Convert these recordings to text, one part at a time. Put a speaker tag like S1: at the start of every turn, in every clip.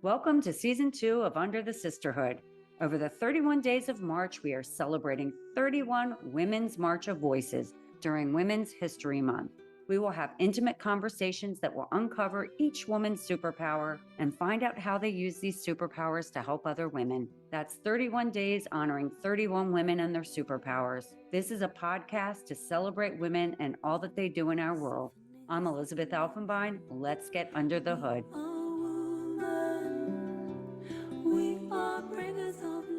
S1: Welcome to Season 2 of Under the Sisterhood. Over the 31 days of March, we are celebrating 31 Women's March of Voices during Women's History Month. We will have intimate conversations that will uncover each woman's superpower and find out how they use these superpowers to help other women. That's 31 days honoring 31 women and their superpowers. This is a podcast to celebrate women and all that they do in our world. I'm Elizabeth Elfenbein. Let's get under the hood.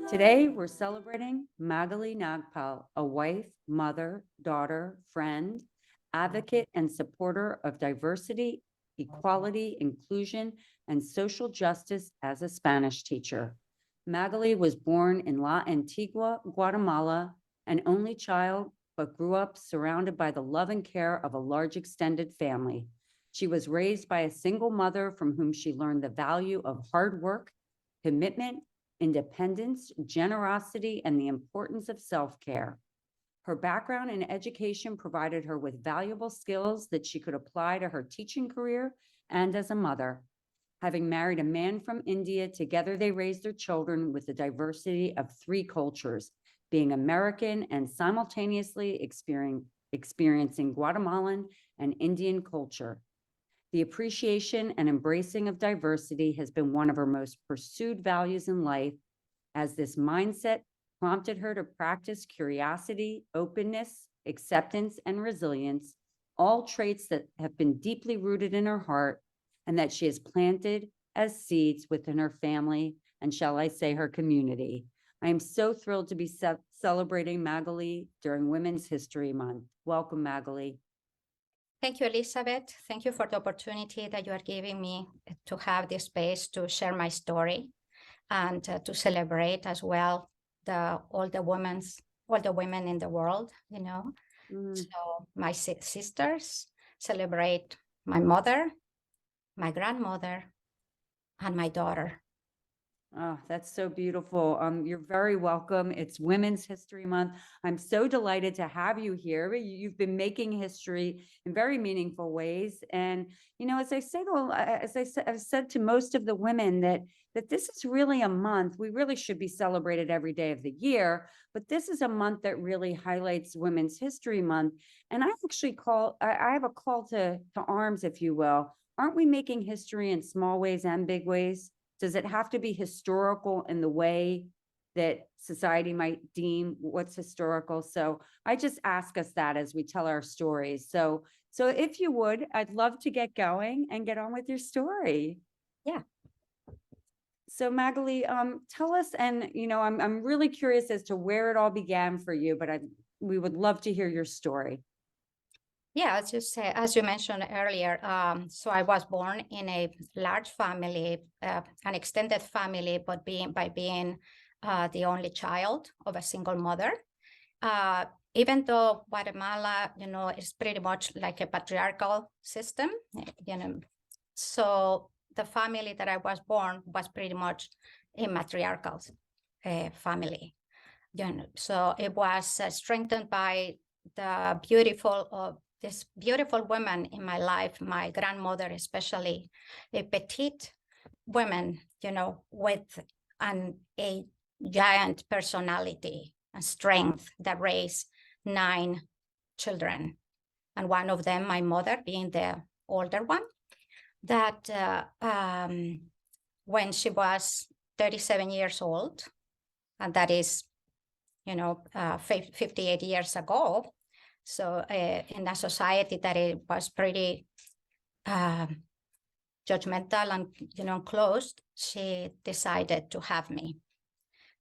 S1: Today, we're celebrating Magaly Nagpal, a wife, mother, daughter, friend, advocate, and supporter of diversity, equality, inclusion, and social justice as a Spanish teacher. Magaly was born in La Antigua, Guatemala, an only child, but grew up surrounded by the love and care of a large extended family. She was raised by a single mother from whom she learned the value of hard work, commitment, independence, generosity, and the importance of self-care. Her background in education provided her with valuable skills that she could apply to her teaching career and as a mother. Having married a man from India, together they raised their children with the diversity of 3 cultures, being American and simultaneously experiencing Guatemalan and Indian culture. The appreciation and embracing of diversity has been one of her most pursued values in life, as this mindset prompted her to practice curiosity, openness, acceptance, and resilience, all traits that have been deeply rooted in her heart and that she has planted as seeds within her family and, shall I say, her community. I am so thrilled to be celebrating Magaly during Women's History Month. Welcome, Magaly.
S2: Thank you, Elizabeth. Thank you for the opportunity that you are giving me to have this space to share my story and to celebrate as well all the women in the world, you know. So my 6 sisters celebrate my mother, my grandmother, and my daughter.
S1: Oh, that's so beautiful. You're very welcome. It's Women's History Month. I'm so delighted to have you here. You've been making history in very meaningful ways. And, you know, as I've said to most of the women that this is really a month. We really should be celebrated every day of the year, but this is a month that really highlights Women's History Month. And I actually I have a call to arms, if you will. Aren't we making history in small ways and big ways? Does it have to be historical in the way that society might deem what's historical? So I just ask us that as we tell our stories. So if you would, I'd love to get going and get on with your story.
S2: Yeah.
S1: So Magaly, tell us, and you know, I'm really curious as to where it all began for you, but we would love to hear your story.
S2: Yeah, as you mentioned earlier, so I was born in a large family, an extended family, but by being the only child of a single mother. Even though Guatemala, you know, is pretty much like a patriarchal system, you know, so the family that I was born was pretty much a matriarchal family, you know. So it was strengthened by the this beautiful woman in my life, my grandmother especially, a petite woman, you know, with a giant personality and strength that raised 9 children. And one of them, my mother, being the older one, that when she was 37 years old, and that is, you know, 58 years ago, so in a society that it was pretty judgmental and, you know, closed, she decided to have me.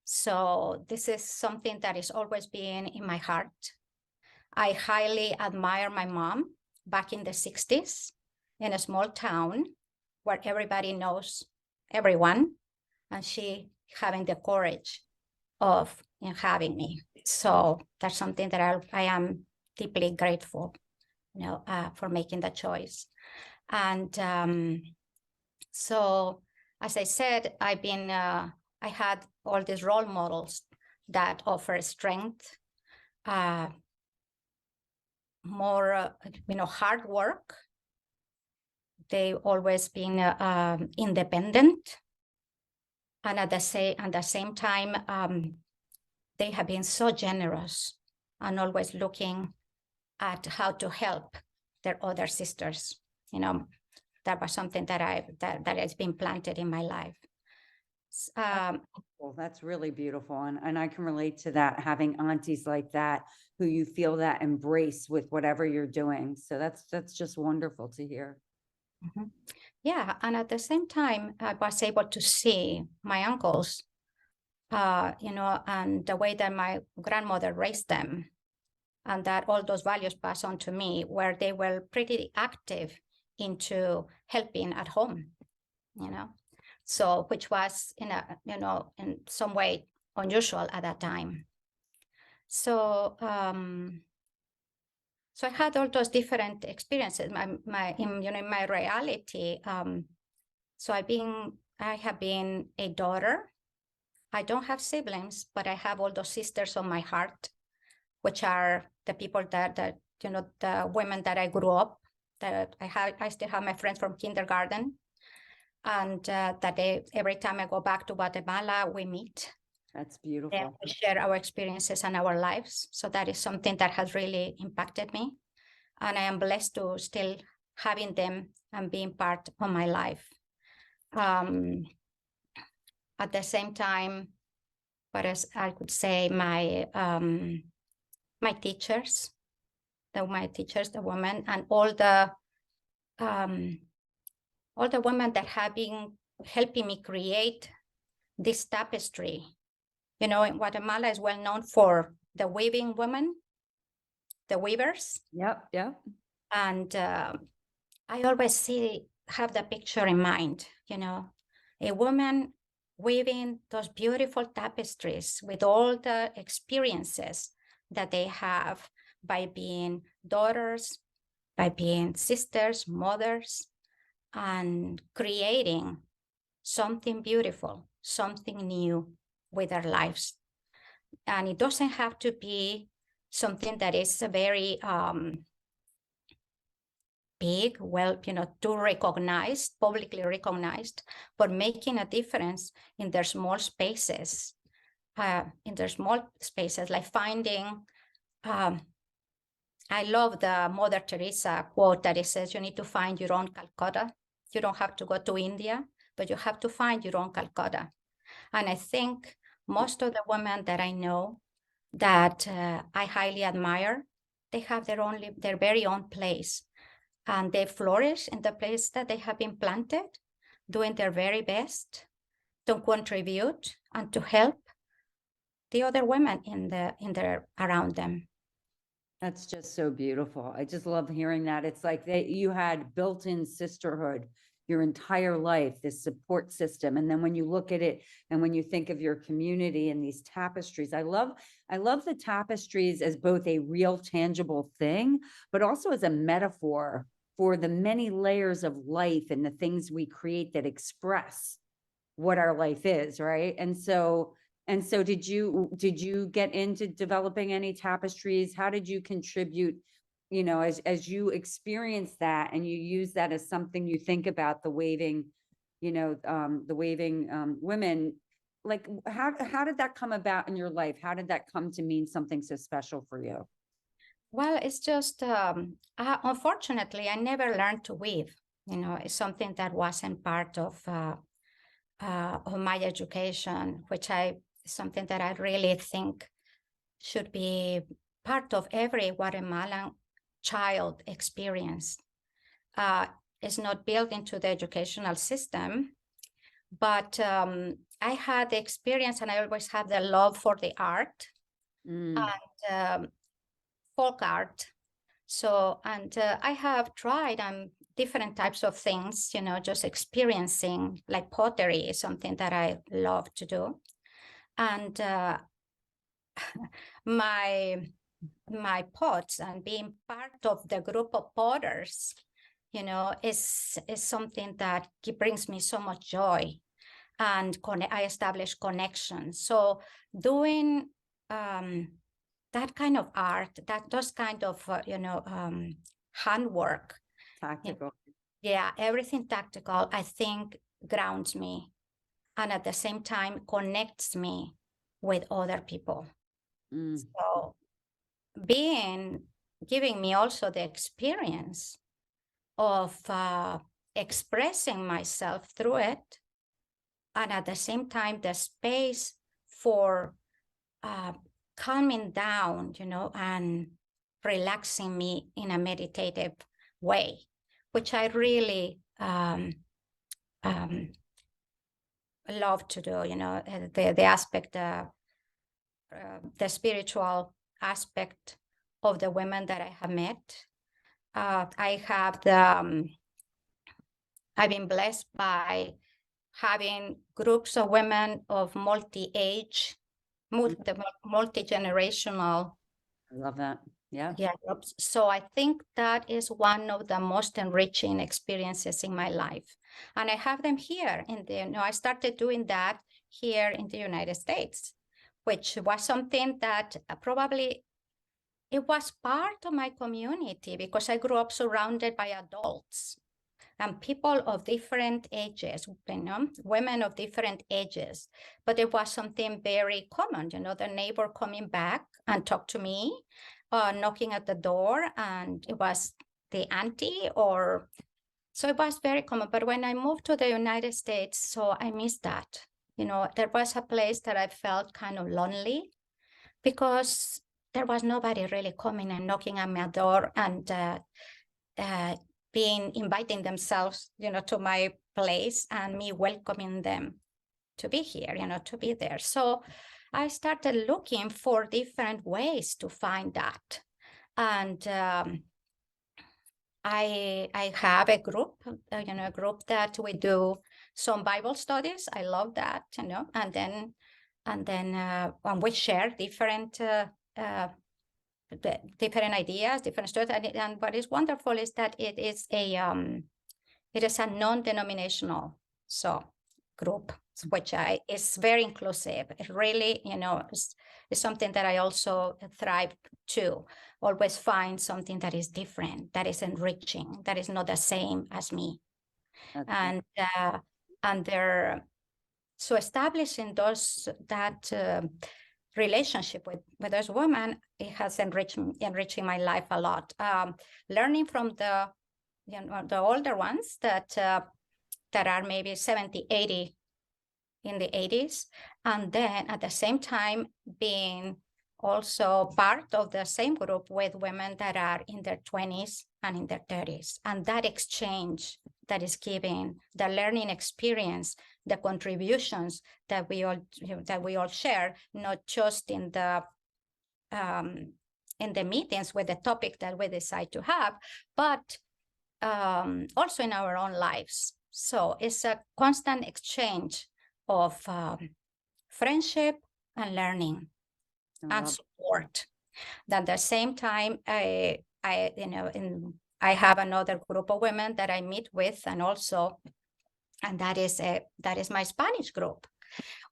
S2: So this is something that is always been in my heart. I highly admire my mom back in the 60s in a small town where everybody knows everyone, and she having the courage of having me. So that's something that I am deeply grateful, you know, for making the choice. And so, as I said, I had all these role models that offer strength, more, you know, hard work. They've always been independent, And at the same time, they have been so generous and always looking at how to help their other sisters. That was something that has been planted in my life.
S1: Well, that's really beautiful. And I can relate to that, having aunties like that, who you feel that embrace with whatever you're doing. So that's just wonderful to hear.
S2: Mhm. Yeah, and at the same time, I was able to see my uncles, and the way that my grandmother raised them, and that all those values passed on to me, where they were pretty active into helping at home, so which was in some way unusual at that time. So so I had all those different experiences. In my reality. So I have been a daughter. I don't have siblings, but I have all those sisters on my heart, which are the people that the women that I grew up, that I still have my friends from kindergarten. And every time I go back to Guatemala, we meet.
S1: That's
S2: And
S1: beautiful.
S2: we share our experiences and our lives. So that is something that has really impacted me. And I am blessed to still having them and being part of my life. At the same time, but as I could say, my teachers, the women, and all the women that have been helping me create this tapestry. In Guatemala is well known for the weaving women, the weavers.
S1: Yep.
S2: And I always have the picture in mind, a woman weaving those beautiful tapestries with all the experiences that they have by being daughters, by being sisters, mothers, and creating something beautiful, something new with their lives. And it doesn't have to be something that is very big, publicly recognized, but making a difference in their small spaces, like finding, I love the Mother Teresa quote that it says, you need to find your own Calcutta. You don't have to go to India, but you have to find your own Calcutta. And I think most of the women that I know that I highly admire, they have their very own place. And they flourish in the place that they have been planted, doing their very best to contribute and to help the other women around them.
S1: That's just so beautiful. I just love hearing that. It's like you had built-in sisterhood your entire life, this support system. And then when you look at it and when you think of your community and these tapestries, I love the tapestries as both a real tangible thing, but also as a metaphor for the many layers of life and the things we create that express what our life is, right? And so did you get into developing any tapestries? How did you contribute, as you experience that and you use that as something you think about the waving, women, like how did that come about in your life? How did that come to mean something so special for you?
S2: Well, it's just, unfortunately, I never learned to weave. It's something that wasn't part of my education, which something that I really think should be part of every Guatemalan child experience. It's not built into the educational system, but I had the experience, and I always have the love for the art and folk art. So, and I have tried different types of things, just experiencing, like pottery is something that I love to do. And my pots and being part of the group of potters, is something that brings me so much joy, and I establish connections. So doing that kind of art, those kind of handwork,
S1: Tactical.
S2: yeah, everything tactical, I think grounds me and at the same time connects me with other people.
S1: Mm.
S2: So giving me also the experience of expressing myself through it, and at the same time the space for calming down, and relaxing me in a meditative way, which I really love to do, the aspect, the spiritual aspect of the women that I have met. I've been blessed by having groups of women of multi-age, multi-generational.
S1: I love that. Yeah.
S2: Groups. So I think that is one of the most enriching experiences in my life. And I have them here I started doing that here in the United States, which was something that probably it was part of my community because I grew up surrounded by adults and people of different ages, women of different ages. But it was something very common, the neighbor coming back and talk to me, knocking at the door, and it was the auntie so it was very common. But when I moved to the United States, so I missed that. There was a place that I felt kind of lonely because there was nobody really coming and knocking at my door and inviting themselves, to my place and me welcoming them to be here, to be there. So I started looking for different ways to find that. And I have a group, a group that we do some Bible studies. I love that, and then when we share different different ideas, different stories, and what is wonderful is that it is a non-denominational group, which is very inclusive. It really, is something that I also thrive to always find something that is different, that is enriching, that is not the same as me.
S1: That's
S2: And so establishing that relationship with those women, it has enriching my life a lot. Learning from the older ones that are maybe 70, 80 in the 80s, and then at the same time being also part of the same group with women that are in their 20s and in their 30s. And that exchange that is giving, the learning experience, the contributions that we all share, not just in the meetings with the topic that we decide to have, but also in our own lives. So it's a constant exchange of friendship and learning and support. At the same time, I have another group of women that I meet with, and that is my Spanish group,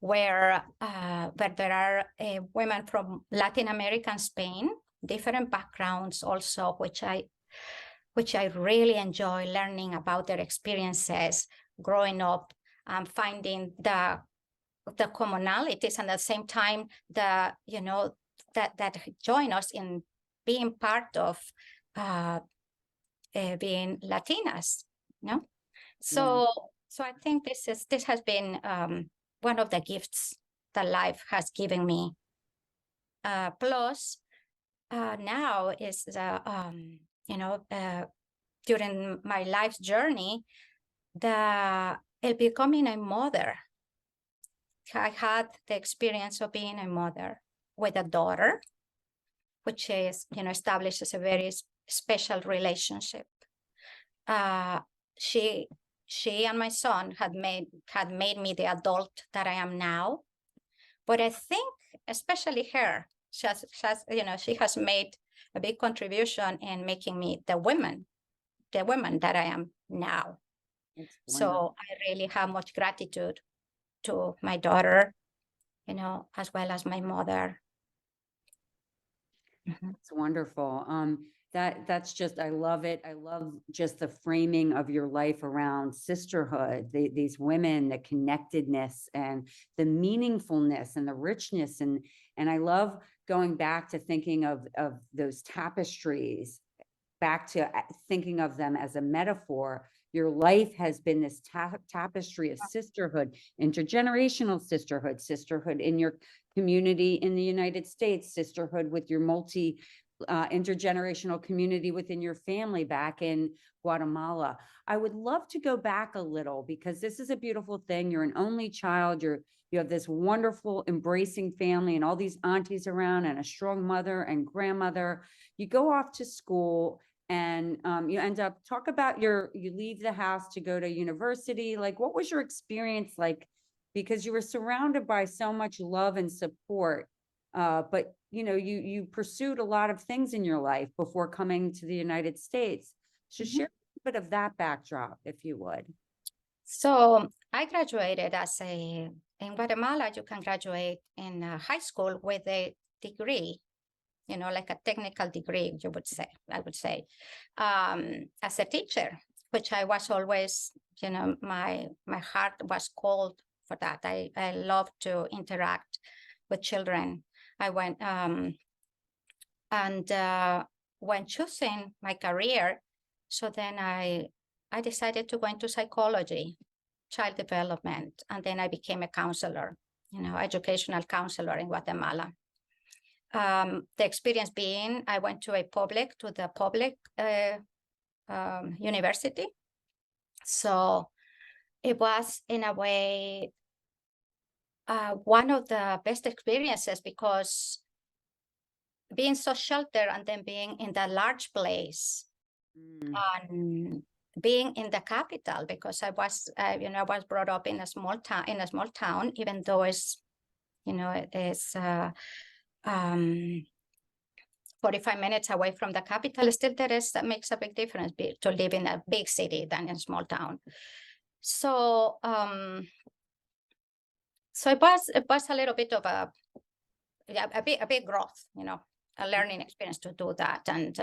S2: where there are women from Latin America and Spain, different backgrounds also, which I really enjoy learning about their experiences growing up and finding the commonalities, and at the same time that join us in being part of being Latinas, So I think this has been one of the gifts that life has given me. Plus, now is during my life's journey, becoming a mother. I had the experience of being a mother with a daughter, which is, establishes a very special relationship. She and my son had made me the adult that I am now. But I think, especially her, she has made a big contribution in making me the woman that I am now. So I really have much gratitude to my daughter, as well as my mother.
S1: It's wonderful. That's just, I love it. I love just the framing of your life around sisterhood, these women, the connectedness and the meaningfulness and the richness. And I love going back to thinking of those tapestries, back to thinking of them as a metaphor. Your life has been this tapestry of sisterhood, intergenerational sisterhood, sisterhood in your community in the United States, sisterhood with your intergenerational community within your family back in Guatemala. I would love to go back a little because this is a beautiful thing. You're an only child. You have this wonderful embracing family and all these aunties around and a strong mother and grandmother. You go off to school and you end up, talk about you leave the house to go to university. Like, what was your experience like? Because you were surrounded by so much love and support. But you pursued a lot of things in your life before coming to the United States. So share a bit of that backdrop, if you would.
S2: So I graduated in Guatemala, you can graduate in high school with a degree, like a technical degree, I would say, as a teacher, which I was always, my heart was called for that. I love to interact with children. I went, when choosing my career, so then I decided to go into psychology, child development, and then I became a counselor, educational counselor in Guatemala. The experience being, I went to the public university. So it was, in a way, one of the best experiences, because being so sheltered and then being in that large place and being in the capital, because I was brought up in a small town, even though it's 45 minutes away from the capital, still that makes a big difference to live in a big city than in a small town. So it was a little bit of a big growth, a learning experience to do that, and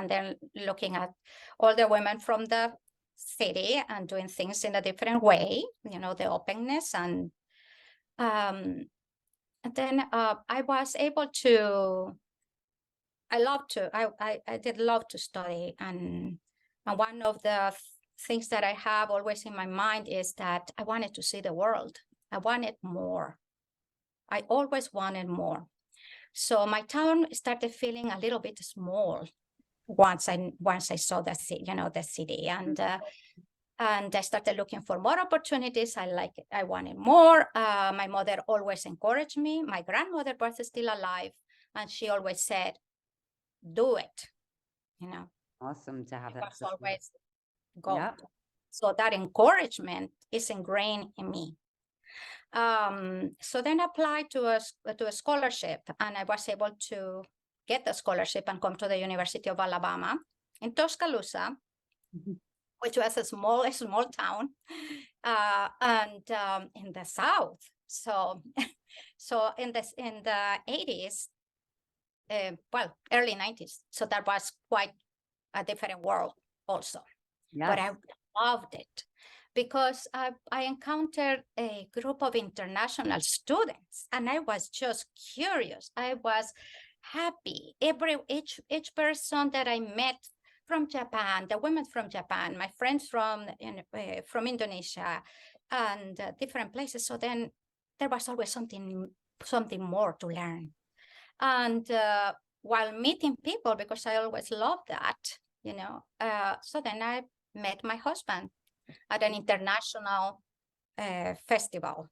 S2: then looking at all the women from the city and doing things in a different way, the openness, and then I was able to. I did love to study, and one of the things that I have always in my mind is that I wanted to see the world. I wanted more. I always wanted more. So my town started feeling a little bit small once I saw the city, and I started looking for more opportunities. I wanted more. My mother always encouraged me. My grandmother was still alive, and she always said, "Do it."
S1: Awesome to have that.
S2: Always go.
S1: Yep.
S2: So that encouragement is ingrained in me. So then I applied to a scholarship, and I was able to get the scholarship and come to the University of Alabama in Tuscaloosa, which was a small town, and in the South. So in the 80s, early 90s. So that was quite a different world also. Yes. But I loved it, because I encountered a group of international students, and I was just curious. I was happy. Each person that I met from Japan, the women from Japan, my friends from Indonesia, and different places. So then there was always something more to learn. And while meeting people, because I always loved that, so then I met my husband at an international festival.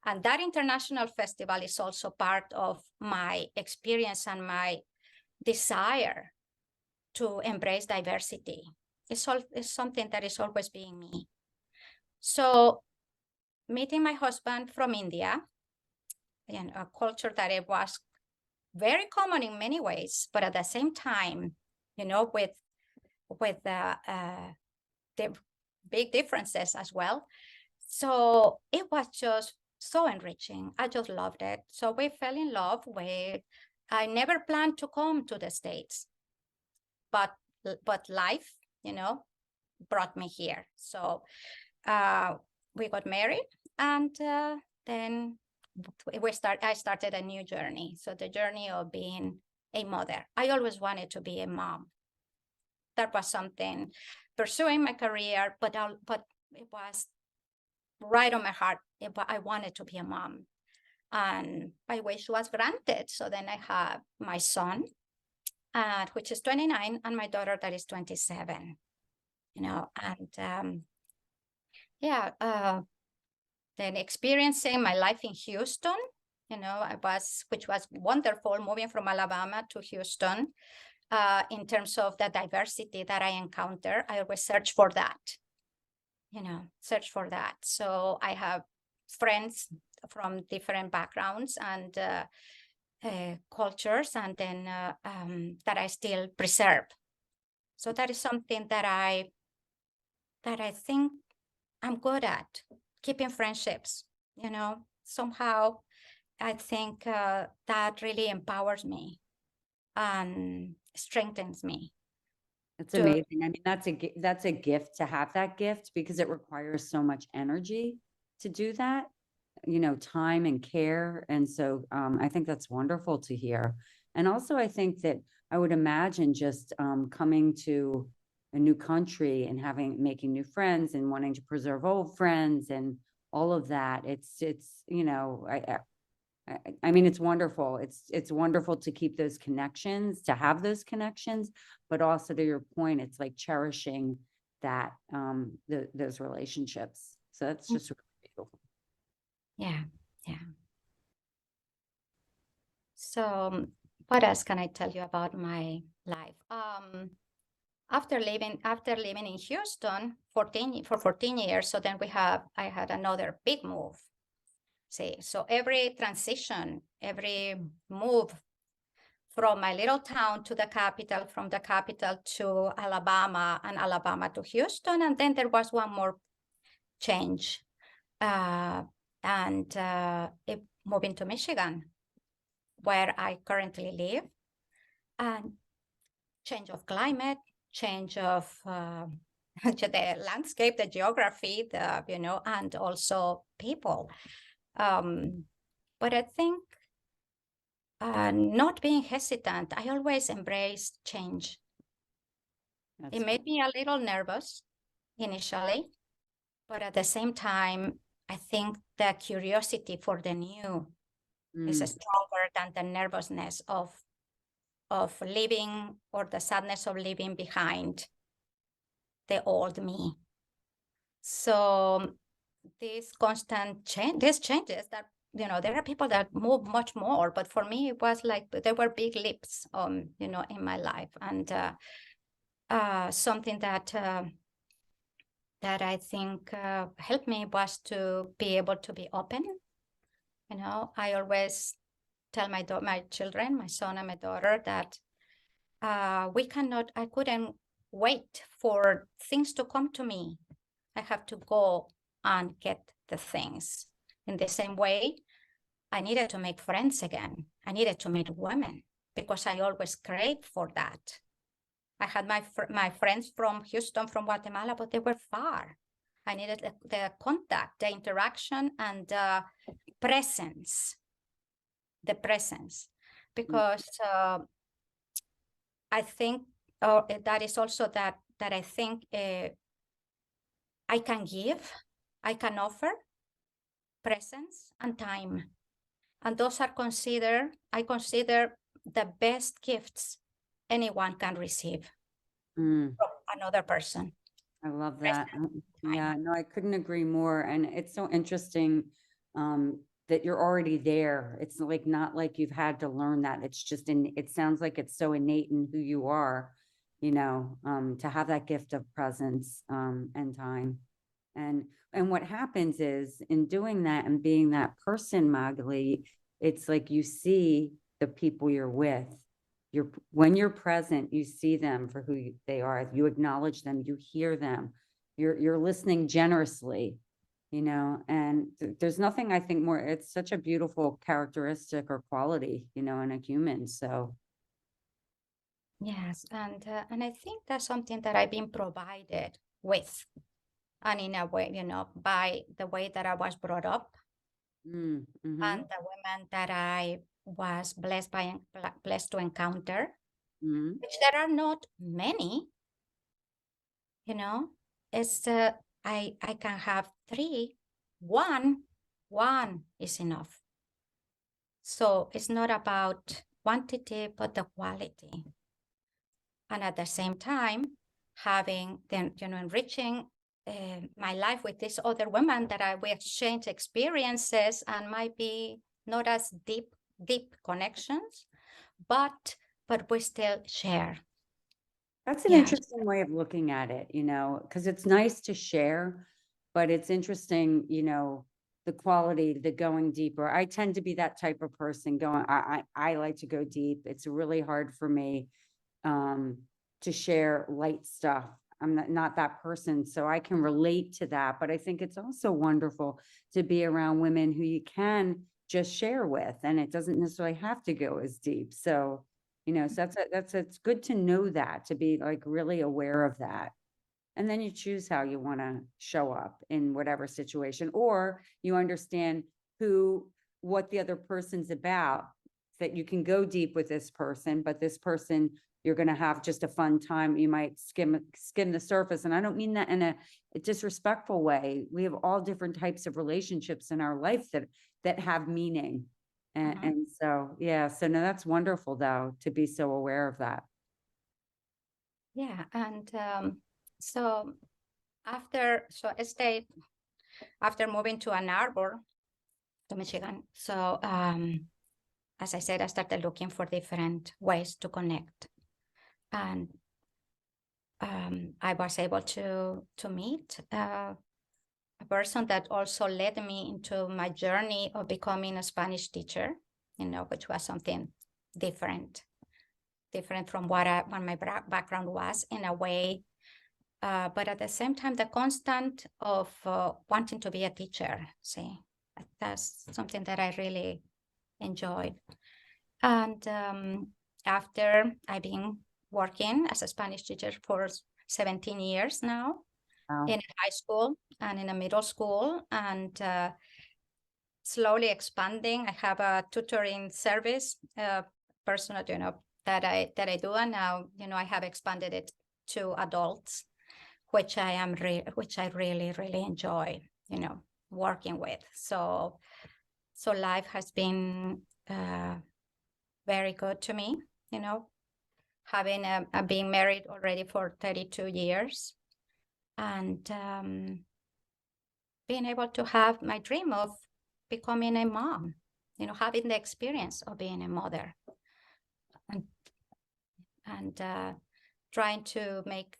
S2: And that international festival is also part of my experience and my desire to embrace diversity. It's something that is always being me. So meeting my husband from India, a culture that it was very common in many ways, but at the same time, with the big differences as well. So it was just so enriching. I just loved it. So we fell in love. I never planned to come to the States, but life, brought me here. So we got married, and then I started a new journey. So the journey of being a mother. I always wanted to be a mom. That was something, pursuing my career, but it was right on my heart. I wanted to be a mom, and my wish was granted. So then I have my son, which is 29, and my daughter that is 27. And then experiencing my life in Houston, which was wonderful, moving from Alabama to Houston. In terms of the diversity that I encounter, I always search for that. So I have friends from different backgrounds and cultures, and then that I still preserve. So that is something that I think I'm good at, keeping friendships. Somehow I think that really empowers me and strengthens me.
S1: It's amazing. I mean, that's a gift to have that gift, because it requires so much energy to do that, time and care. And so I think that's wonderful to hear. And also, I think that I would imagine just coming to a new country and making new friends and wanting to preserve old friends and all of that. I mean, it's wonderful. It's wonderful to keep those connections, to have those connections, but also, to your point, it's like cherishing that, those relationships. So that's just really beautiful.
S2: Yeah. So what else can I tell you about my life? After living in Houston for 14 years, so then I had another big move. So every transition, every move from my little town to the capital, from the capital to Alabama, and Alabama to Houston, and then there was one more change, moving to Michigan, where I currently live, and change of climate, change of the landscape, the geography, and also people. But I think not being hesitant, I always embraced change. It made me a little nervous initially, but at the same time, I think the curiosity for the new is stronger than the nervousness of living, or the sadness of leaving behind the old me. So these changes that, there are people that move much more, but for me, it was like there were big leaps, in my life, and something that I think helped me was to be able to be open. I always tell my children, my son and my daughter, that I couldn't wait for things to come to me. I have to go and get the things. In the same way, I needed to make friends again. I needed to meet women, because I always craved for that. I had my friends from Houston, from Guatemala, but they were far. I needed the contact, the interaction, and the presence. Because I think that is also that I think I can offer presence and time. And those are I consider the best gifts anyone can receive from another person.
S1: I love that. Yeah, no, I couldn't agree more. And it's so interesting that you're already there. It's like, not like you've had to learn that. It's just it sounds like it's so innate in who you are, to have that gift of presence and time. And what happens is, in doing that and being that person, Magaly, it's like you see the people you're with. When you're present, you see them for who they are. You acknowledge them, you hear them, you're listening generously, and there's nothing, I think, more, it's such a beautiful characteristic or quality, in a human. So
S2: Yes, and I think that's something that I've been provided with, and in a way, by the way that I was brought up
S1: Mm,
S2: and
S1: mhm,
S2: the women that I was blessed to encounter,
S1: mhm.
S2: which there are not many, you know. It's I can have three, one is enough. So it's not about quantity, but the quality. And at the same time, having then, enriching my life with these other women that we exchange experiences and might be not as deep connections, but we still share.
S1: That's an
S2: Yeah.
S1: interesting way of looking at it, because it's nice to share, but it's interesting, the quality, the going deeper. I tend to be that type of person going, I like to go deep. It's really hard for me um, to share light stuff. I'm not that person, so I can relate to that. But I think it's also wonderful to be around women who you can just share with, and it doesn't necessarily have to go as deep. So, so it's good to know that, to be like really aware of that. And then you choose how you want to show up in whatever situation, or you understand what the other person's about, that you can go deep with this person, but this person, you're going to have just a fun time. You might skim the surface. And I don't mean that in a disrespectful way. We have all different types of relationships in our life that have meaning. And,
S2: Mhm.
S1: and so, yeah, so no, that's wonderful though, to be so aware of that.
S2: Yeah. And so I stayed after moving to Ann Arbor, to Michigan. So as I said, I started looking for different ways to connect. And I was able to meet a person that also led me into my journey of becoming a Spanish teacher, which was something different from what my background was in a way. But at the same time, the constant of wanting to be a teacher, see, that's something that I really enjoyed. And after I've been working as a Spanish teacher for 17 years now,
S1: Wow.
S2: in high school and in a middle school, and slowly expanding. I have a tutoring service, personal, that I do, and now, I have expanded it to adults, which I really, really enjoy, working with. So life has been very good to me, having being married already for 32 years, and being able to have my dream of becoming a mom, having the experience of being a mother, and trying to make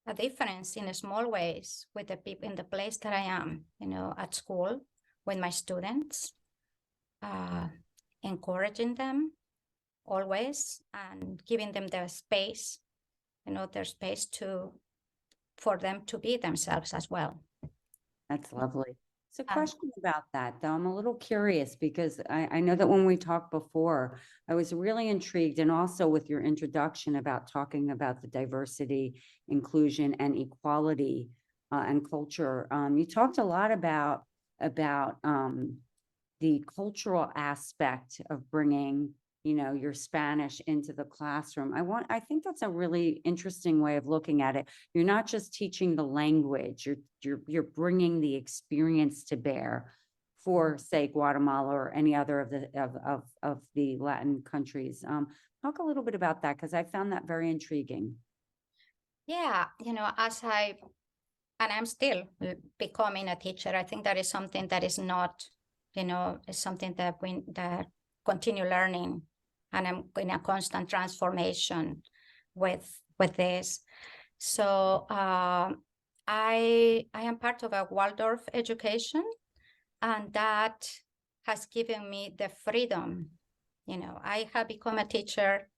S2: a difference in small ways with the people in the place that I am, at school with my students, encouraging them always and giving them their space, their space for them to be themselves as well.
S1: That's lovely. So
S2: And
S1: question about that, though. I'm a little curious because I know that when we talked before, I was really intrigued, and also with your introduction about talking about the diversity, inclusion, and equality and culture. You talked a lot about the cultural aspect of bringing, your Spanish into the classroom. I think that's a really interesting way of looking at it. You're not just teaching the language, you're bringing the experience to bear for, say, Guatemala or any other of the Latin countries. Talk a little bit about that, because I found that very intriguing.
S2: yeah, and I'm still becoming a teacher. I think that is something that is not, is something that we that continue learning, and I'm in a constant transformation with this. So I am part of a Waldorf education, and that has given me the freedom. I have become a teacher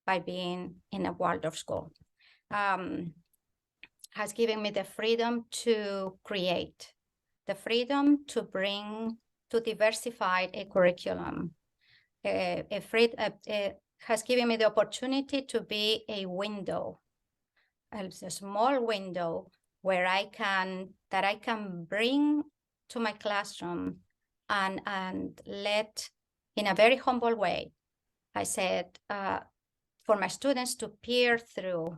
S2: by being in a Waldorf school. Has given me the freedom to create, the freedom to diversify a curriculum, has given me the opportunity to be a window, a small window where I can bring to my classroom and let, in a very humble way, I said, for my students to peer through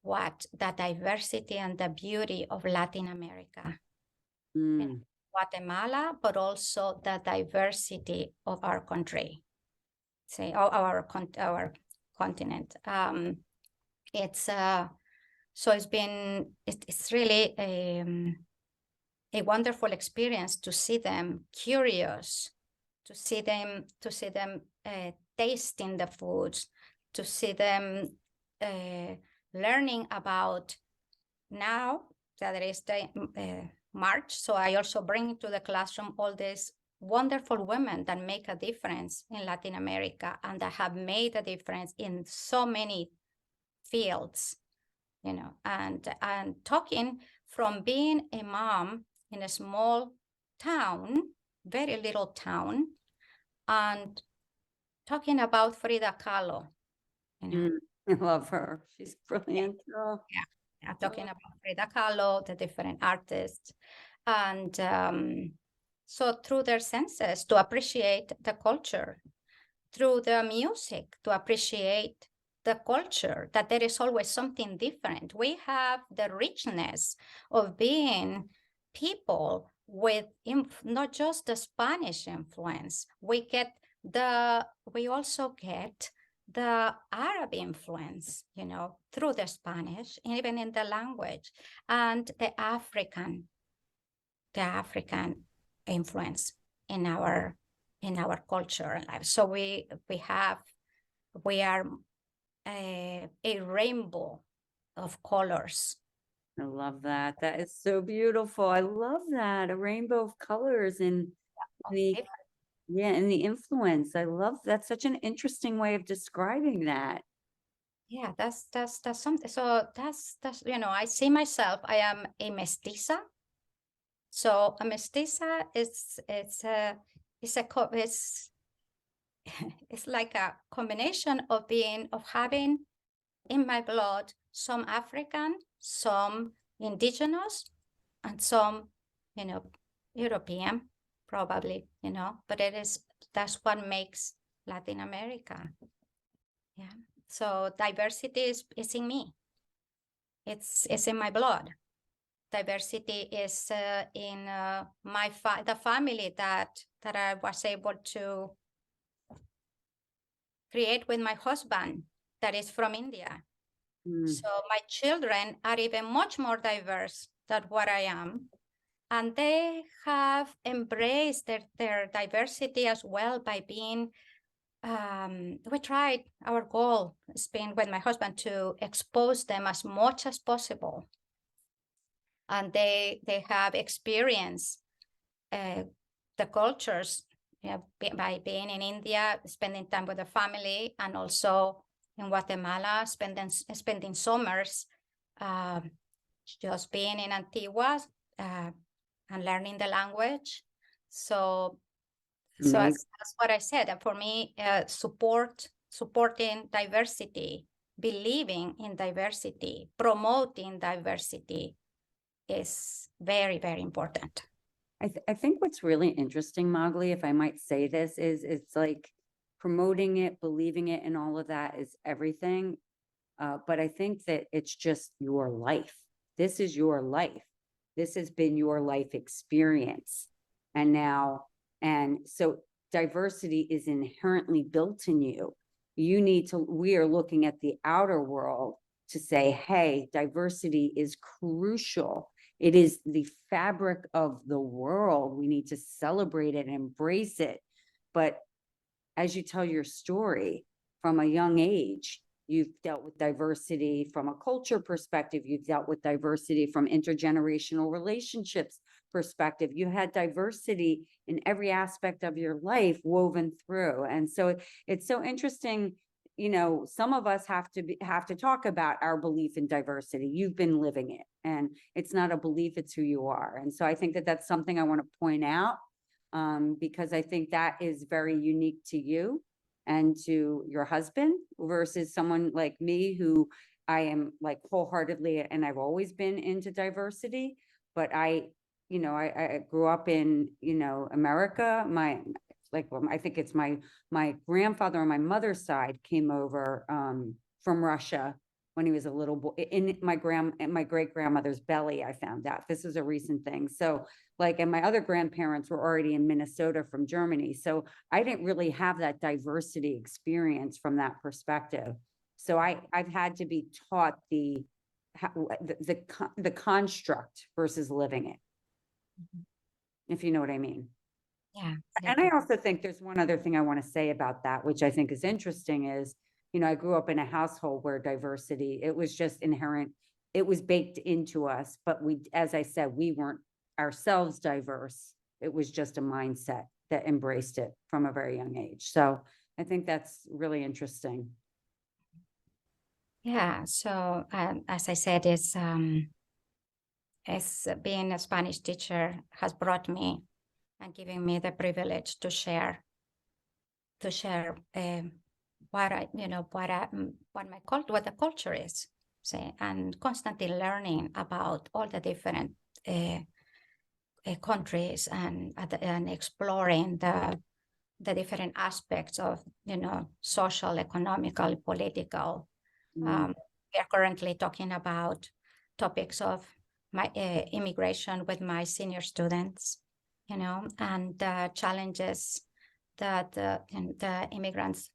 S2: what the diversity and the beauty of Latin America, in Guatemala, but also the diversity of our country, say our continent. It's really a wonderful experience to see them curious, to see them tasting the foods, to see them learning about, now that it is the March. So I also bring to the classroom all these wonderful women that make a difference in Latin America and that have made a difference in so many fields, and talking from being a mom in a small town, very little town, and talking about Frida Kahlo,
S1: I love her. She's brilliant. Oh.
S2: Yeah, talking about Frida Kahlo, the different artists, and so through their senses to appreciate the culture, through the music to appreciate the culture, that there is always something different. We have the richness of being people with not just the Spanish influence. We also get the Arab influence, through the Spanish, even in the language, and the African influence in our culture and life. So we are a rainbow of colors.
S1: I love that. That is so beautiful. I love that. A rainbow of colors and the influence. I love that's such an interesting way of describing that.
S2: Yeah, that's something. So that's I see myself. I am a mestiza. So a mestiza it's like a combination of having in my blood some African, some indigenous, and some, European, probably, but that's what makes Latin America. Yeah. So diversity is in me. It's in my blood. Diversity is in the family that I was able to create with my husband, that is from India. So my children are even much more diverse than what I am. And they have embraced their diversity as well by being, our goal has been with my husband to expose them as much as possible. And they have experienced the cultures by being in India, spending time with the family, and also in Guatemala, spending summers just being in Antigua and learning the language. So that's what I said. And for me, supporting diversity, believing in diversity, promoting diversity is very, very important.
S1: I think what's really interesting, Magaly, if I might say this, is it's like promoting it, believing it, and all of that is everything. But I think that it's just your life. This is your life. This has been your life experience. And so diversity is inherently built in you. We are looking at the outer world to say, hey, diversity is crucial. It is the fabric of the world. We need to celebrate it and embrace it. But as you tell your story from a young age, you've dealt with diversity from a culture perspective. You've dealt with diversity from intergenerational relationships perspective. You had diversity in every aspect of your life woven through. And so it's so interesting. Some of us have to talk about our belief in diversity. You've been living it, and it's not a belief, it's who you are. And so I think that that's something I want to point out, because I think that is very unique to you. and to your husband versus someone like me who I am like wholeheartedly, and I've always been into diversity, but I grew up in, America. I think it's my grandfather on my mother's side came over from Russia when he was a little boy in my great grandmother's belly. I found out this is a recent thing. So and my other grandparents were already in Minnesota from Germany. So I didn't really have that diversity experience from that perspective. So I've had to be taught the construct versus living it, if you know what I mean.
S2: Yeah.
S1: And I also think there's one other thing I want to say about that, which I think is interesting is, I grew up in a household where diversity, it was just inherent. It was baked into us, but as I said, we weren't ourselves diverse. It was just a mindset that embraced it from a very young age. So I think that's really interesting.
S2: Yeah. So as I said, it's being a Spanish teacher has brought me and giving me the privilege to share what the culture is, say, and constantly learning about all the different countries and exploring the different aspects of social, economical, political.
S1: Mm.
S2: We are currently talking about topics of my immigration with my senior students, and the challenges that the immigrants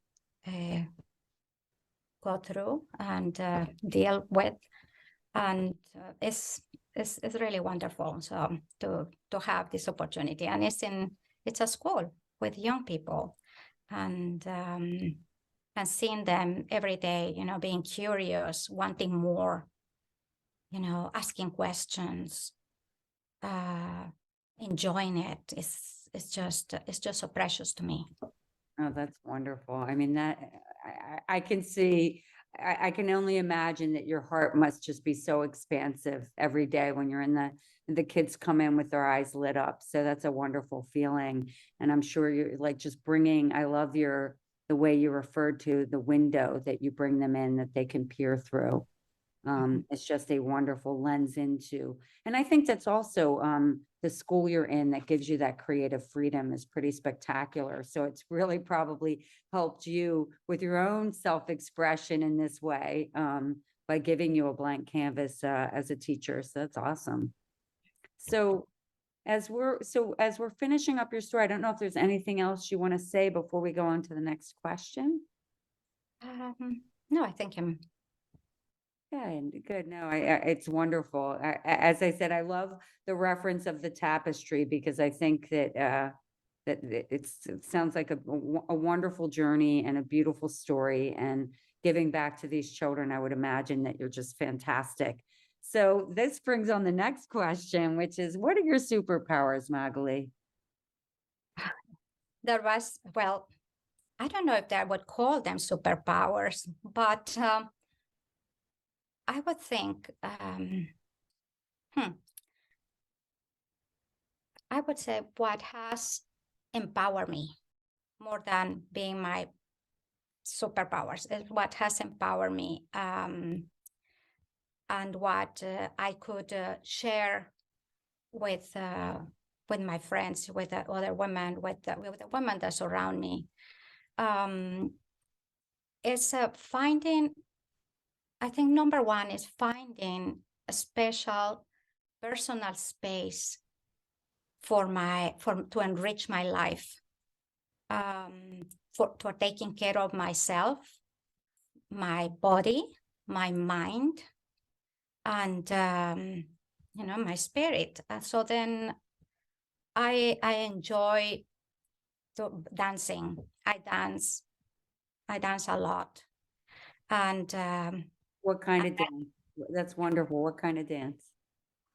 S2: go through and deal with, and it's really wonderful. So to have this opportunity, and it's a school with young people, and seeing them every day, being curious, wanting more, asking questions, enjoying it. It's just so precious to me.
S1: Oh, that's wonderful. I mean, I can see, I can only imagine that your heart must just be so expansive every day when you're in the kids come in with their eyes lit up. So that's a wonderful feeling. And I'm sure you're like just bringing, I love the way you referred to the window that you bring them in, that they can peer through. It's just a wonderful lens into, and I think that's also the school you're in that gives you that creative freedom is pretty spectacular. So it's really probably helped you with your own self-expression in this way by giving you a blank canvas as a teacher. So that's awesome. So as we're finishing up your story, I don't know if there's anything else you want to say before we go on to the next question.
S2: No, I think I'm.
S1: Yeah, and good. No, it's wonderful. As I said, I love the reference of the tapestry because I think that it sounds like a wonderful journey and a beautiful story, and giving back to these children. I would imagine that you're just fantastic. So this brings on the next question, which is, what are your superpowers, Magaly?
S2: Well, I don't know if I would call them superpowers, but I would think, I would say what has empowered me more than being my superpowers is what has empowered me, and what I could share with my friends, with the other women, with the women that surround me. It's finding, I think number one is finding a special personal space to enrich my life, for taking care of myself, my body, my mind, and my spirit. So then I enjoy dancing. I dance a lot, and
S1: What kind of dance? That's wonderful. What kind of dance?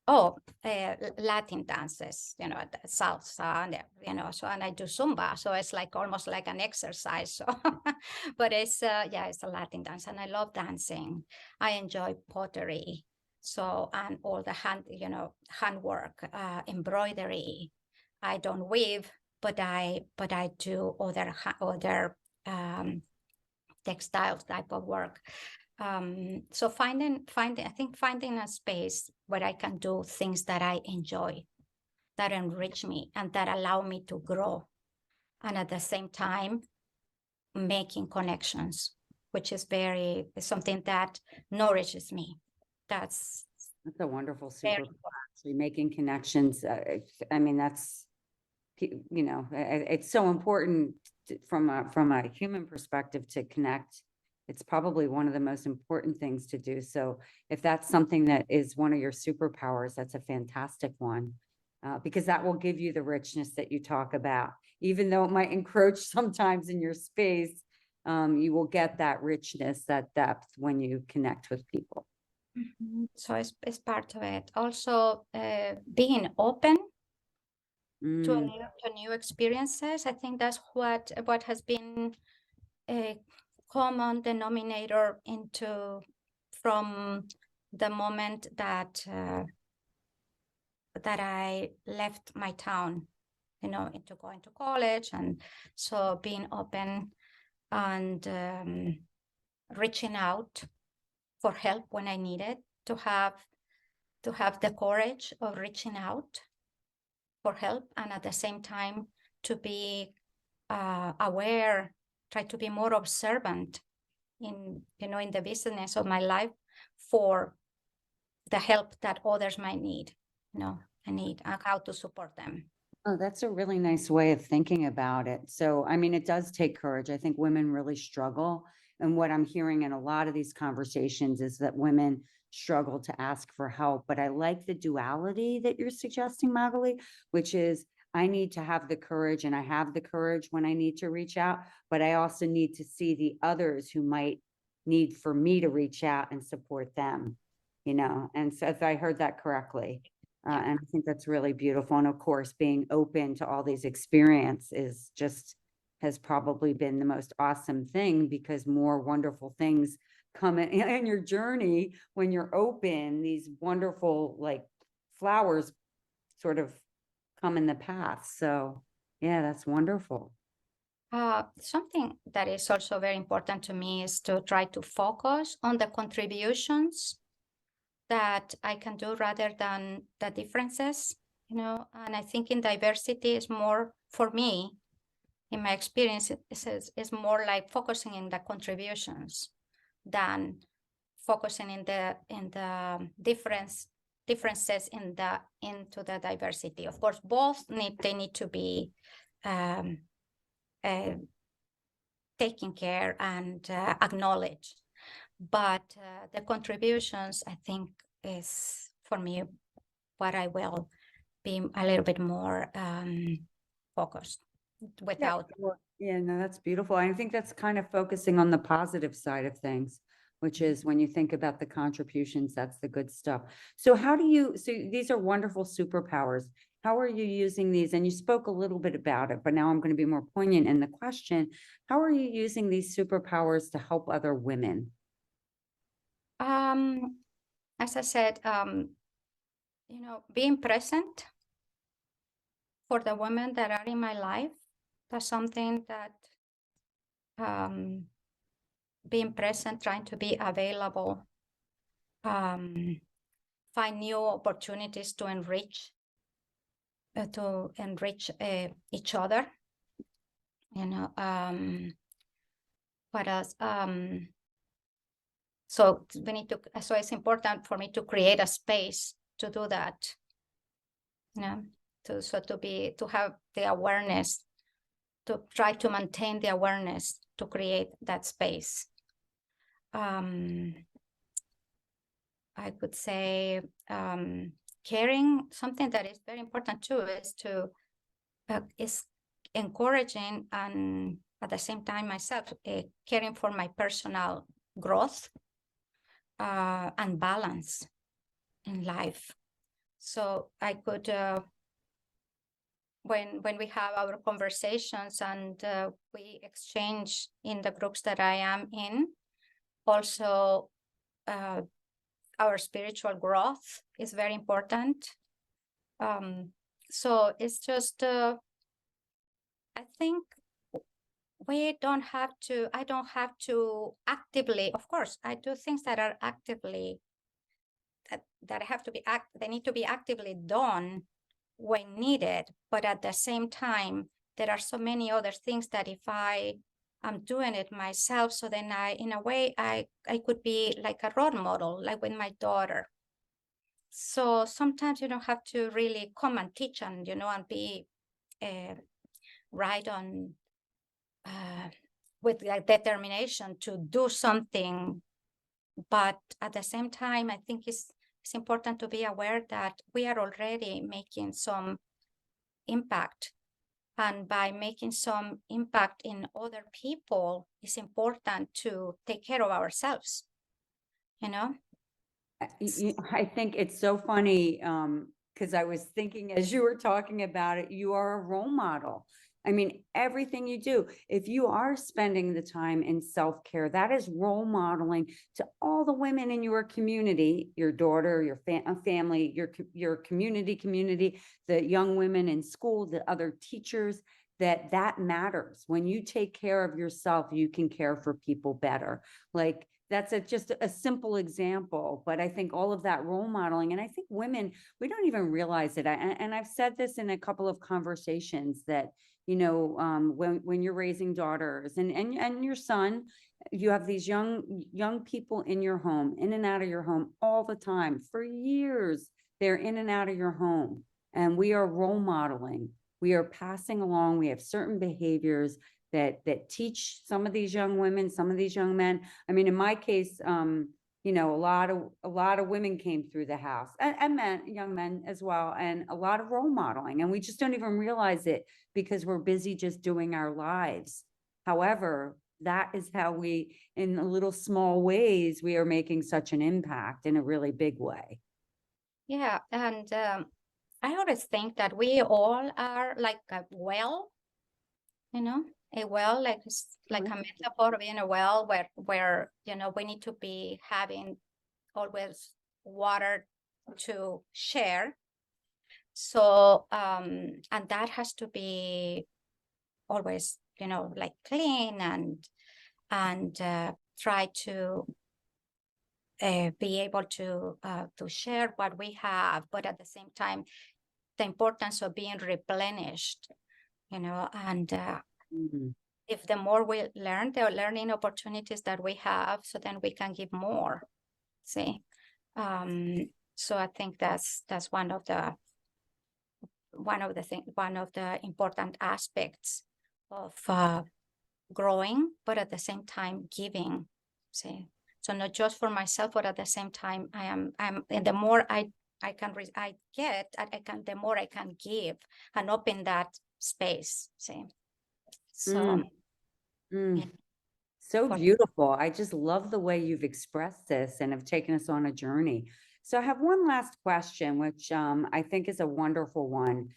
S2: Latin dances, the salsa, and so, and I do Zumba, so it's like almost like an exercise. So, but it's it's a Latin dance, and I love dancing. I enjoy pottery, so, and all the handwork, embroidery. I don't weave, but I do other textile type of work. So I think finding a space where I can do things that I enjoy, that enrich me and that allow me to grow. And at the same time, making connections, which is something that nourishes me. That's
S1: a wonderful
S2: very
S1: superpower, actually, making connections. I mean, that's, it's so important from a human perspective to connect. It's probably one of the most important things to do. So if that's something that is one of your superpowers, that's a fantastic one. Because that will give you the richness that you talk about. Even though it might encroach sometimes in your space, you will get that richness, that depth when you connect with people.
S2: So it's part of it. Also, being open to new experiences. I think that's what has been a common denominator from the moment that I left my town, into going to college. And so being open and reaching out for help when I needed, to have the courage of reaching out for help, and at the same time to be aware, try to be more observant in the business of my life for the help that others might need, and how to support them.
S1: Oh, that's a really nice way of thinking about it. So, I mean, it does take courage. I think women really struggle. And what I'm hearing in a lot of these conversations is that women struggle to ask for help. But I like the duality that you're suggesting, Magaly, which is I need to have the courage, and I have the courage when I need to reach out, but I also need to see the others who might need for me to reach out and support them, and so if I heard that correctly. And I think that's really beautiful. And of course, being open to all these experiences has probably been the most awesome thing, because more wonderful things come in your journey when you're open. These wonderful, like, flowers sort of come in the path. So yeah, that's wonderful.
S2: Something that is also very important to me is to try to focus on the contributions that I can do rather than the differences, and I think in diversity is more, for me, in my experience, is more like focusing in the contributions than focusing in the differences into the diversity. Of course, both need to be taken care and acknowledged. But the contributions, I think, is for me what I will be a little bit more focused without.
S1: Yeah, no, that's beautiful. I think that's kind of focusing on the positive side of things, which is when you think about the contributions, that's the good stuff. So so these are wonderful superpowers. How are you using these? And you spoke a little bit about it, but now I'm going to be more poignant in the question. How are you using these superpowers to help other women?
S2: As I said, being present for the women that are in my life, that's something that, being present, trying to be available, find new opportunities to enrich each other. What else? So it's important for me to create a space to do that, to have the awareness, to try to maintain the awareness, to create that space. I could say caring, something that is very important too, is encouraging, and at the same time myself caring for my personal growth and balance in life. So I could, when we have our conversations and we exchange in the groups that I am in, also our spiritual growth is very important. So it's just, I think we don't have to, I don't have to actively, of course, I do things that are actively, that have to be they need to be actively done when needed, but at the same time, there are so many other things that if I'm doing it myself, so then in a way, I could be like a role model, like with my daughter. So sometimes you don't have to really come and teach and, and be right on with like determination to do something. But at the same time, I think it's important to be aware that we are already making some impact. And by making some impact in other people, it's important to take care of ourselves, you know?
S1: I think it's so funny, because I was thinking as you were talking about it, you are a role model. I mean, everything you do, if you are spending the time in self-care, that is role modeling to all the women in your community, your daughter, your family, your community, the young women in school, the other teachers, that matters. When you take care of yourself, you can care for people better. Like, that's just a simple example, but I think all of that role modeling, and I think women, we don't even realize it. And I've said this in a couple of conversations that, when you're raising daughters and your son, you have these young people in your home, in and out of your home all the time. For years, they're in and out of your home, and we are role modeling. We are passing along. We have certain behaviors that teach some of these young women, some of these young men. I mean, in my case, a lot of women came through the house, and men, young men as well, and a lot of role modeling, and we just don't even realize it because we're busy just doing our lives. However, that is how we, in little small ways, we are making such an impact in a really big way.
S2: Yeah, and I always think that we all are like a well, a well, like a metaphor of being a well where we need to be having always water to share. So and that has to be always like clean and try to be able to share what we have, but at the same time the importance of being replenished, and
S1: Mhm.
S2: if the more we learn, the learning opportunities that we have, so then we can give more. See, so I think that's one of the important aspects of growing, but at the same time giving. See, so not just for myself, but at the same time, and the more I get, the more I can give and open that space. See, so.
S1: Mm.
S2: Yeah.
S1: So
S2: For
S1: beautiful. I just love the way you've expressed this and have taken us on a journey. So I have one last question, which I think is a wonderful one.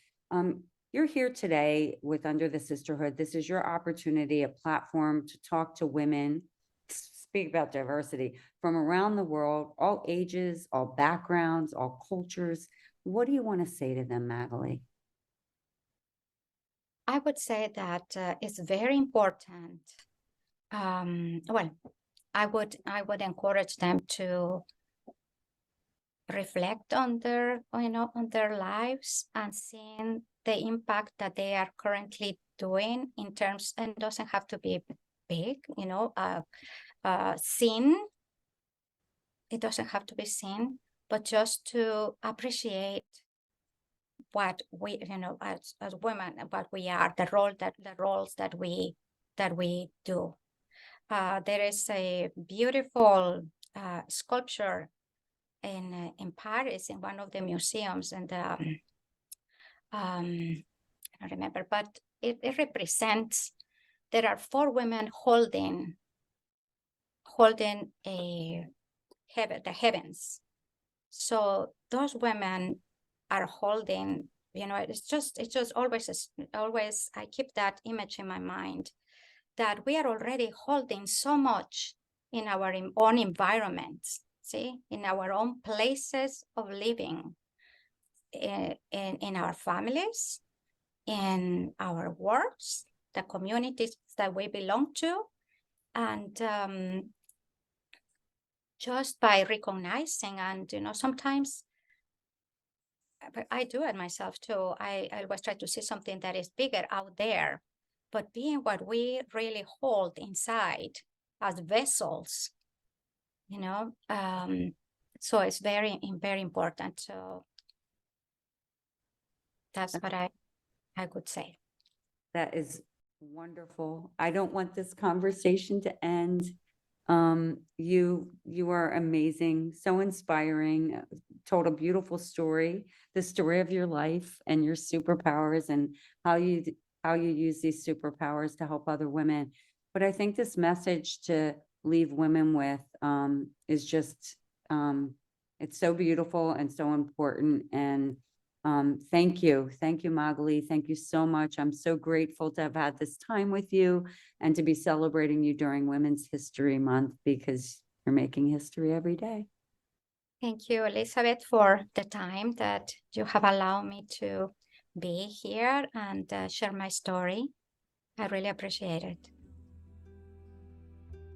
S1: You're here today with Under the Sisterhood. This is your opportunity, a platform to talk to women, speak about diversity from around the world, all ages, all backgrounds, all cultures. What do you want to say to them, Magaly?
S2: I would say that it's very important. Well, I would encourage them to reflect on their lives and seeing the impact that they are currently doing in terms, and doesn't have to be big, seen. It doesn't have to be seen, but just to appreciate what we, as women, what we are, the roles that we do. There is a beautiful sculpture in Paris, in one of the museums, and I don't remember, but it represents, there are 4 women holding the heavens. So those women are holding, it's just always I keep that image in my mind, that we are already holding so much in our own environments, see, in our own places of living, in our families, in our works, the communities that we belong to. And just by recognizing, and sometimes I do it myself too. I always try to see something that is bigger out there, but being what we really hold inside as vessels, so it's very, very important. So that's what I could say.
S1: That is wonderful. I don't want this conversation to end. You are amazing, so inspiring, told a beautiful story, the story of your life and your superpowers and how you use these superpowers to help other women. But I think this message to leave women with is just it's so beautiful and so important. And thank you, Magaly. Thank you so much. I'm so grateful to have had this time with you and to be celebrating you during Women's History Month, because you're making history every day.
S2: Thank you, Elizabeth, for the time that you have allowed me to be here and share my story. I really appreciate it.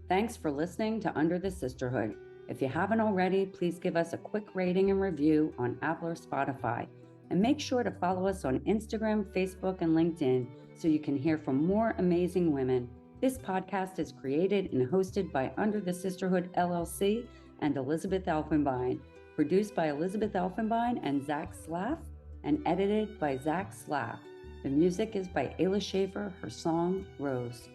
S1: Thanks for listening to Under the Sisterhood. If you haven't already, please give us a quick rating and review on Apple or Spotify. And make sure to follow us on Instagram, Facebook, and LinkedIn so you can hear from more amazing women. This podcast is created and hosted by Under the Sisterhood LLC and Elizabeth Elfenbein, produced by Elizabeth Elfenbein and Zach Slaff, and edited by Zach Slaff. The music is by Ayla Schaefer, her song, Rose.